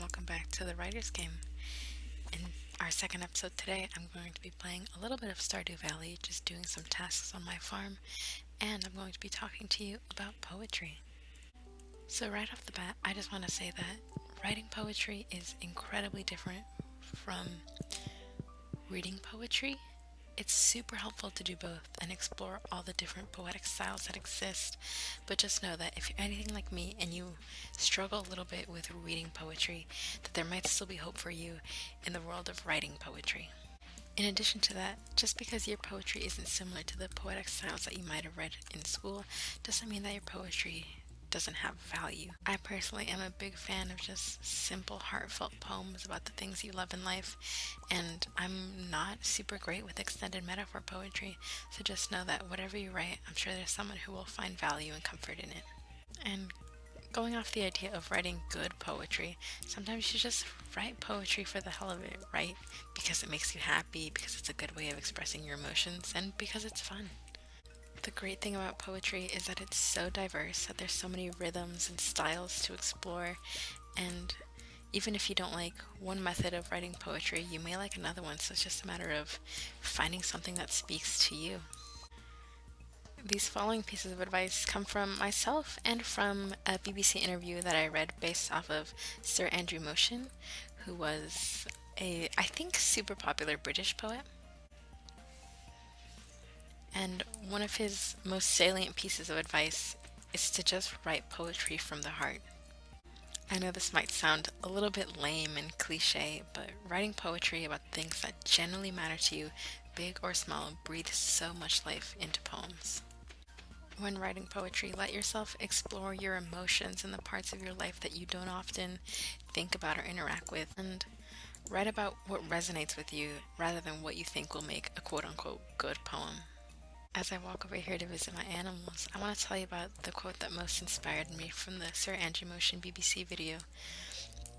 welcome back to the Writer's Game. In our second episode today, I'm going to be playing a little bit of Stardew Valley, just doing some tasks on my farm, and I'm going to be talking to you about poetry. So right off the bat, I just want to say that writing poetry is incredibly different from reading poetry. It's super helpful to do both and explore all the different poetic styles that exist, but just know that if you're anything like me and you struggle a little bit with reading poetry, that there might still be hope for you in the world of writing poetry. In addition to that, just because your poetry isn't similar to the poetic styles that you might have read in school doesn't mean that your poetry doesn't have value. I personally am a big fan of just simple, heartfelt poems about the things you love in life, and I'm not super great with extended metaphor poetry, so just know that whatever you write, I'm sure there's someone who will find value and comfort in it. And going off the idea of writing good poetry, sometimes you just write poetry for the hell of it, right? Because it makes you happy, because it's a good way of expressing your emotions, and because it's fun. The great thing about poetry is that it's so diverse, that there's so many rhythms and styles to explore, and even if you don't like one method of writing poetry, you may like another one, so it's just a matter of finding something that speaks to you. These following pieces of advice come from myself and from a BBC interview that I read based off of Sir Andrew Motion, who was I think, super popular British poet. And one of his most salient pieces of advice is to just write poetry from the heart. I know this might sound a little bit lame and cliche, but writing poetry about things that genuinely matter to you, big or small, breathes so much life into poems. When writing poetry, let yourself explore your emotions and the parts of your life that you don't often think about or interact with, and write about what resonates with you rather than what you think will make a quote-unquote good poem. As I walk over here to visit my animals, I want to tell you about the quote that most inspired me from the Sir Andrew Motion BBC video,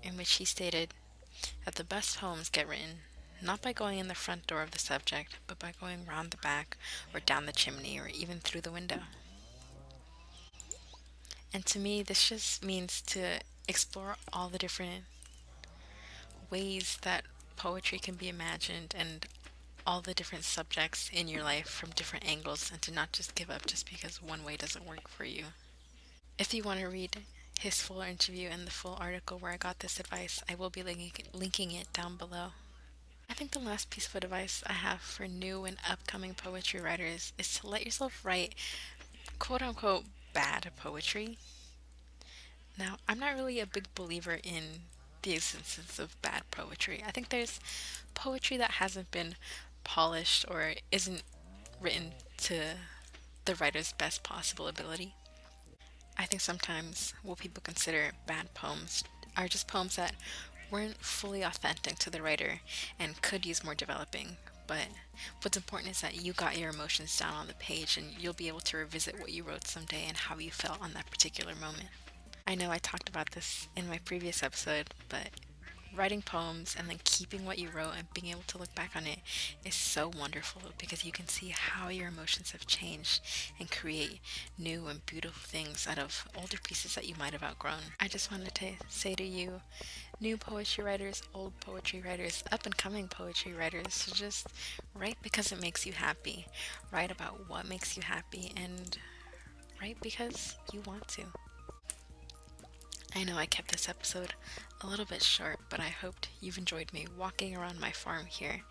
in which he stated that the best poems get written not by going in the front door of the subject, but by going round the back, or down the chimney, or even through the window. And to me, this just means to explore all the different ways that poetry can be imagined and all the different subjects in your life from different angles, and to not just give up just because one way doesn't work for you. If you want to read his full interview and the full article where I got this advice, I will be linking it down below. I think the last piece of advice I have for new and upcoming poetry writers is to let yourself write quote unquote bad poetry. Now, I'm not really a big believer in the existence of bad poetry. I think there's poetry that hasn't been polished or isn't written to the writer's best possible ability. I think sometimes what people consider bad poems are just poems that weren't fully authentic to the writer and could use more developing. But what's important is that you got your emotions down on the page, and you'll be able to revisit what you wrote someday and how you felt on that particular moment. I know I talked about this in my previous episode, but writing poems and then keeping what you wrote and being able to look back on it is so wonderful, because you can see how your emotions have changed and create new and beautiful things out of older pieces that you might have outgrown. I just wanted to say to you, new poetry writers, old poetry writers, up and coming poetry writers, to just write because it makes you happy. Write about what makes you happy, and write because you want to. I know I kept this episode a little bit short, but I hoped you've enjoyed me walking around my farm here.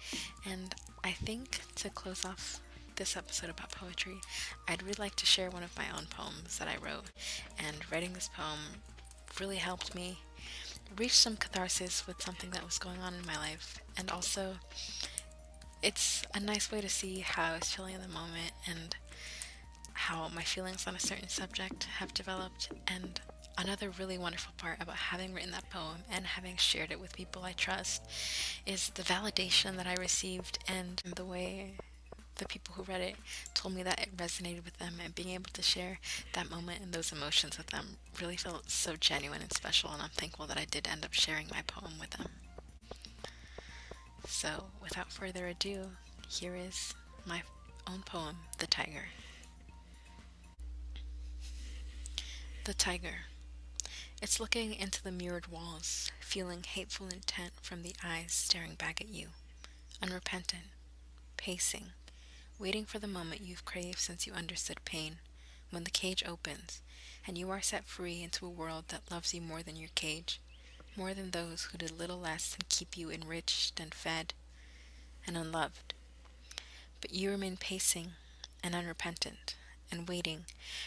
And I think to close off this episode about poetry, I'd really like to share one of my own poems that I wrote. And writing this poem really helped me reach some catharsis with something that was going on in my life. And also, it's a nice way to see how I was feeling in the moment and how my feelings on a certain subject have developed. And another really wonderful part about having written that poem and having shared it with people I trust is the validation that I received, and the way the people who read it told me that it resonated with them, and being able to share that moment and those emotions with them really felt so genuine and special, and I'm thankful that I did end up sharing my poem with them. So, without further ado, here is my own poem, The Tiger. The tiger. It's looking into the mirrored walls, feeling hateful intent from the eyes staring back at you, unrepentant, pacing, waiting for the moment you've craved since you understood pain, when the cage opens, and you are set free into a world that loves you more than your cage, more than those who did little less than keep you enriched and fed and unloved. But you remain pacing and unrepentant, and waiting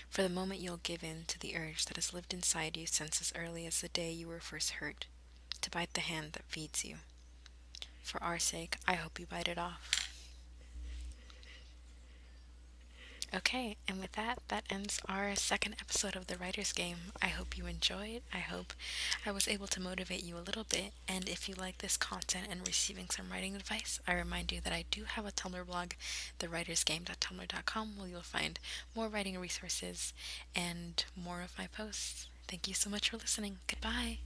for the moment you'll give in to the urge that has lived inside you since as early as the day you were first hurt, to bite the hand that feeds you. For our sake, I hope you bite it off. Okay, and with that, that ends our second episode of The Writer's Game. I hope you enjoyed. I hope I was able to motivate you a little bit. And if you like this content and receiving some writing advice, I remind you that I do have a Tumblr blog, thewritersgame.tumblr.com, where you'll find more writing resources and more of my posts. Thank you so much for listening. Goodbye.